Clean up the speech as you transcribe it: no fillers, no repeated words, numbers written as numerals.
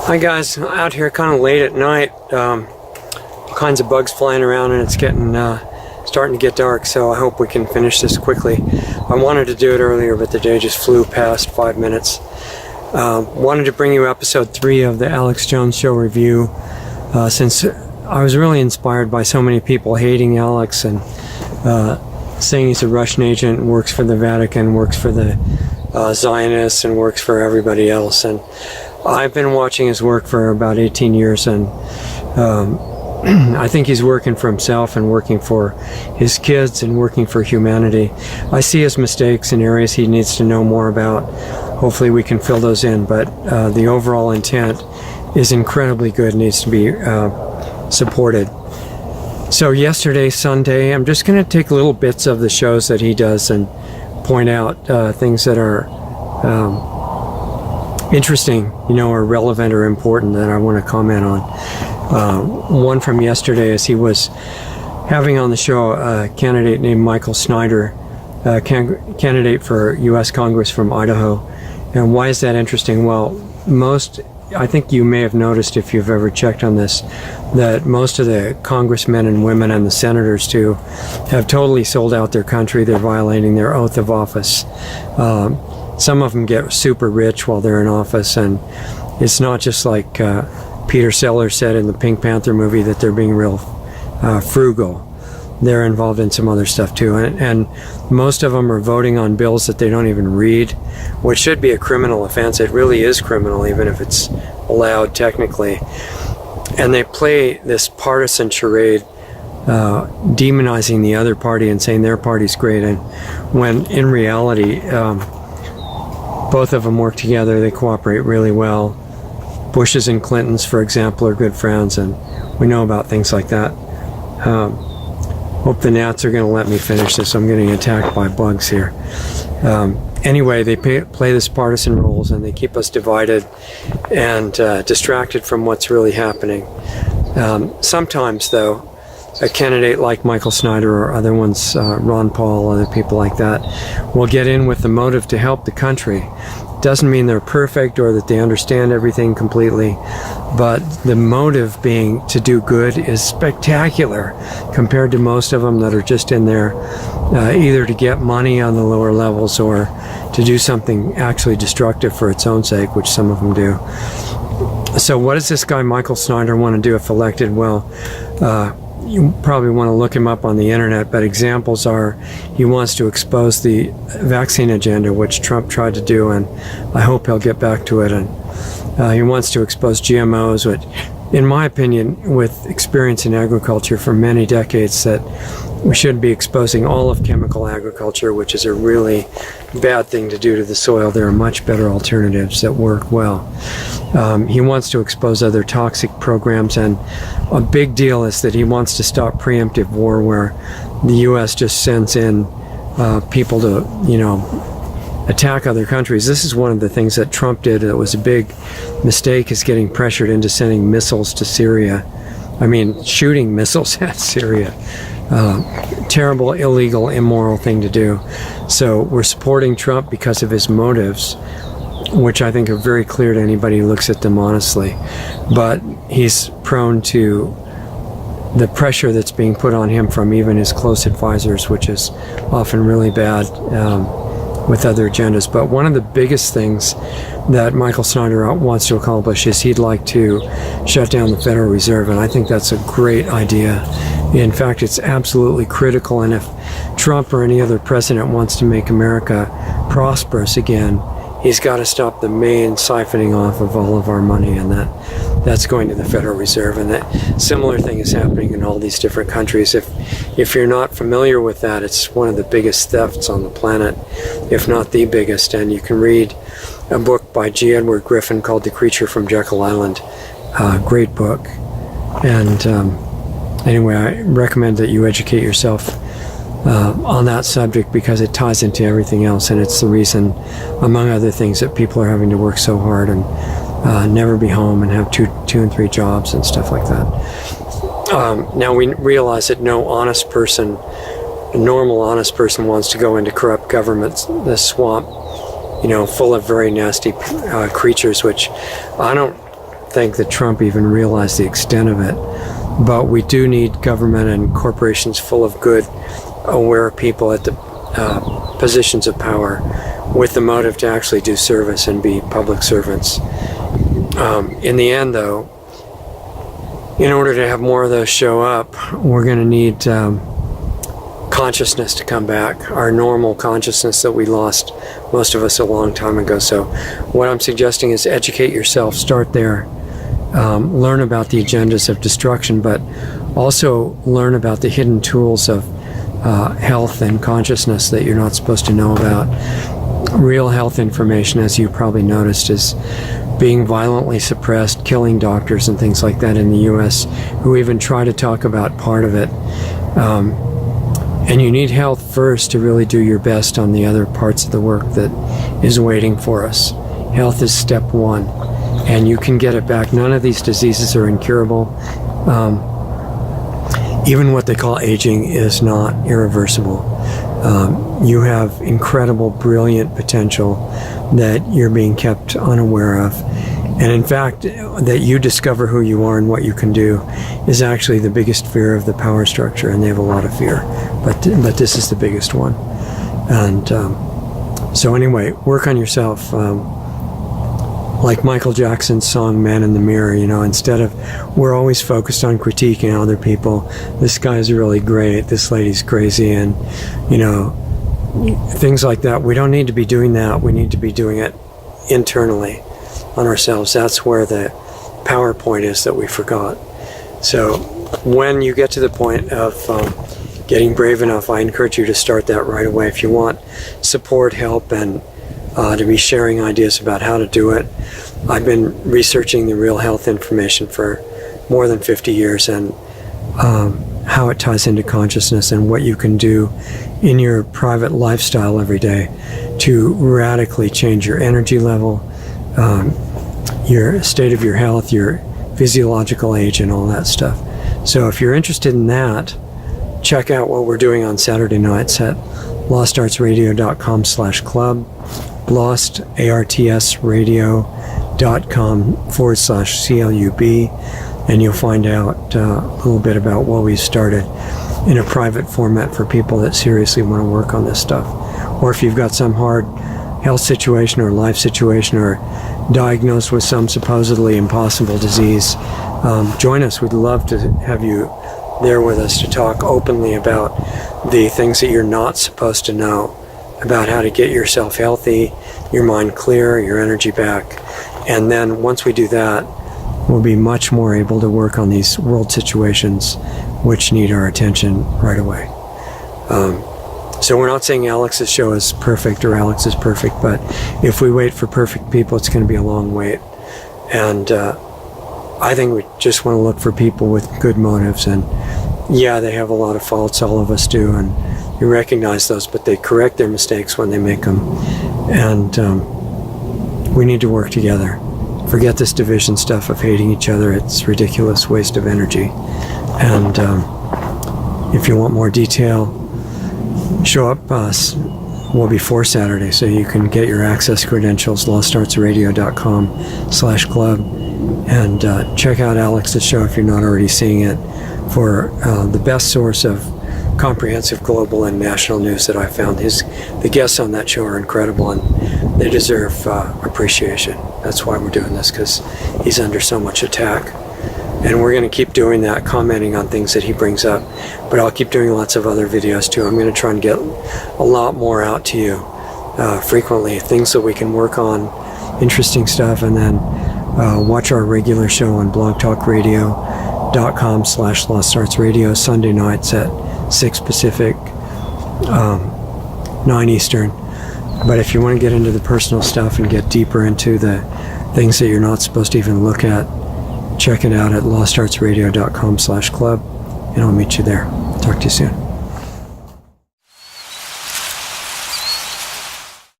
Hi guys, out here kind of late at night, all kinds of bugs flying around, and it's getting starting to get dark, so I hope we can finish this quickly. I wanted to do it earlier, but the day just flew past 5 minutes. Wanted to bring you episode 3 of the Alex Jones Show review, since I was really inspired by so many people hating Alex and saying he's a Russian agent, works for the Vatican, works for the Zionists, and works for everybody else. And I've been watching his work for about 18 years, and I think he's working for himself and working for his kids and working for humanity. I see his mistakes in areas he needs to know more about. Hopefully we can fill those in, but the overall intent is incredibly good, needs to be supported. So yesterday, Sunday, I'm just going to take little bits of the shows that he does and point out things that are interesting, or relevant or important that I want to comment on. One from yesterday is he was having on the show a candidate named Michael Snyder, candidate for U.S. Congress from Idaho. And why is that interesting? Well, I think you may have noticed, if you've ever checked on this, that most of the congressmen and women and the senators too have totally sold out their country. They're violating their oath of office. Some of them get super rich while they're in office, and it's not just like Peter Sellers said in the Pink Panther movie that they're being real frugal. They're involved in some other stuff too, and most of them are voting on bills that they don't even read, which should be a criminal offense. It really is criminal, even if it's allowed technically. And they play this partisan charade, demonizing the other party and saying their party's great, and when in reality both of them work together. They cooperate really well. Bushes and Clintons, for example, are good friends, and we know about things like that. Hope the gnats are going to let me finish this. I'm getting attacked by bugs here. Anyway, they play this partisan roles, and they keep us divided and distracted from what's really happening. Sometimes, though, a candidate like Michael Snyder or other ones, Ron Paul, other people like that, will get in with the motive to help the country. Doesn't mean they're perfect or that they understand everything completely, but the motive being to do good is spectacular compared to most of them that are just in there either to get money on the lower levels or to do something actually destructive for its own sake, which some of them do. So what does this guy Michael Snyder want to do if elected? Well, you probably want to look him up on the internet, but examples are he wants to expose the vaccine agenda, which Trump tried to do, and I hope he'll get back to it. And he wants to expose GMOs, which, in my opinion, with experience in agriculture for many decades, that we should be exposing all of chemical agriculture, which is a really bad thing to do to the soil. There are much better alternatives that work well. He wants to expose other toxic programs, and a big deal is that he wants to stop preemptive war, where the U.S. just sends in people to, attack other countries. This is one of the things that Trump did that was a big mistake, is getting pressured into sending missiles to Syria. Shooting missiles at Syria. Terrible, illegal, immoral thing to do. So we're supporting Trump because of his motives, which I think are very clear to anybody who looks at them honestly. But he's prone to the pressure that's being put on him from even his close advisors, which is often really bad with other agendas. But one of the biggest things that Michael Snyder wants to accomplish is he'd like to shut down the Federal Reserve, and I think that's a great idea. In fact, it's absolutely critical, and if Trump or any other president wants to make America prosperous again, he's got to stop the main siphoning off of all of our money, and that's going to the Federal Reserve. And that similar thing is happening in all these different countries. If you're not familiar with that, it's one of the biggest thefts on the planet, if not the biggest. And you can read a book by G. Edward Griffin called The Creature from Jekyll Island. Great book. And anyway, I recommend that you educate yourself on that subject, because it ties into everything else, and it's the reason, among other things, that people are having to work so hard and never be home and have two and three jobs and stuff like that. Now we realize that no honest person, a normal honest person, wants to go into corrupt governments, the swamp, full of very nasty creatures, which I don't think that Trump even realized the extent of it. But we do need government and corporations full of good, aware people at the positions of power with the motive to actually do service and be public servants. In the end, though, in order to have more of those show up, we're going to need consciousness to come back, our normal consciousness that we lost, most of us, a long time ago. So what I'm suggesting is educate yourself, start there, learn about the agendas of destruction, but also learn about the hidden tools of health and consciousness that you're not supposed to know about. Real health information, as you probably noticed, is being violently suppressed, killing doctors and things like that in the US, who even try to talk about part of it. And you need health first to really do your best on the other parts of the work that is waiting for us. Health is step one, and you can get it back. None of these diseases are incurable. Even what they call aging is not irreversible. You have incredible, brilliant potential that you're being kept unaware of. And in fact, that you discover who you are and what you can do is actually the biggest fear of the power structure, and they have a lot of fear. But this is the biggest one. And so anyway, work on yourself. Like Michael Jackson's song Man in the Mirror, instead of, we're always focused on critiquing other people. This guy's really great, this lady's crazy, and things like that. We don't need to be doing that. We need to be doing it internally on ourselves. That's where the PowerPoint is that we forgot. So when you get to the point of getting brave enough, I encourage you to start that right away. If you want support, help, and to be sharing ideas about how to do it. I've been researching the real health information for more than 50 years, and how it ties into consciousness and what you can do in your private lifestyle every day to radically change your energy level, your state of your health, your physiological age, and all that stuff. So if you're interested in that, check out what we're doing on Saturday nights at lostartsradio.com/club, lostartsradio.com/CLUB, and you'll find out a little bit about what we started in a private format for people that seriously want to work on this stuff. Or if you've got some hard health situation or life situation, or diagnosed with some supposedly impossible disease, join us. We'd love to have you there with us to talk openly about the things that you're not supposed to know about how to get yourself healthy, your mind clear, your energy back. And then once we do that, we'll be much more able to work on these world situations which need our attention right away. So we're not saying Alex's show is perfect or Alex is perfect, but if we wait for perfect people, it's going to be a long wait. And I think we just want to look for people with good motives. And yeah, they have a lot of faults, all of us do, and you recognize those, but they correct their mistakes when they make them. And we need to work together. Forget this division stuff of hating each other. It's ridiculous waste of energy. And if you want more detail, show up well before Saturday so you can get your access credentials, lostartsradio.com/club, and check out Alex's show if you're not already seeing it, for the best source of comprehensive global and national news that I found. The guests on that show are incredible, and they deserve appreciation. That's why we're doing this, because he's under so much attack. And we're going to keep doing that, commenting on things that he brings up. But I'll keep doing lots of other videos too. I'm going to try and get a lot more out to you frequently, things that we can work on, interesting stuff, and then watch our regular show on blogtalkradio.com/lostartsradio, Sunday nights at 6 Pacific, 9 Eastern. But if you want to get into the personal stuff and get deeper into the things that you're not supposed to even look at, check it out at lostartsradio.com/club, and I'll meet you there. Talk to you soon.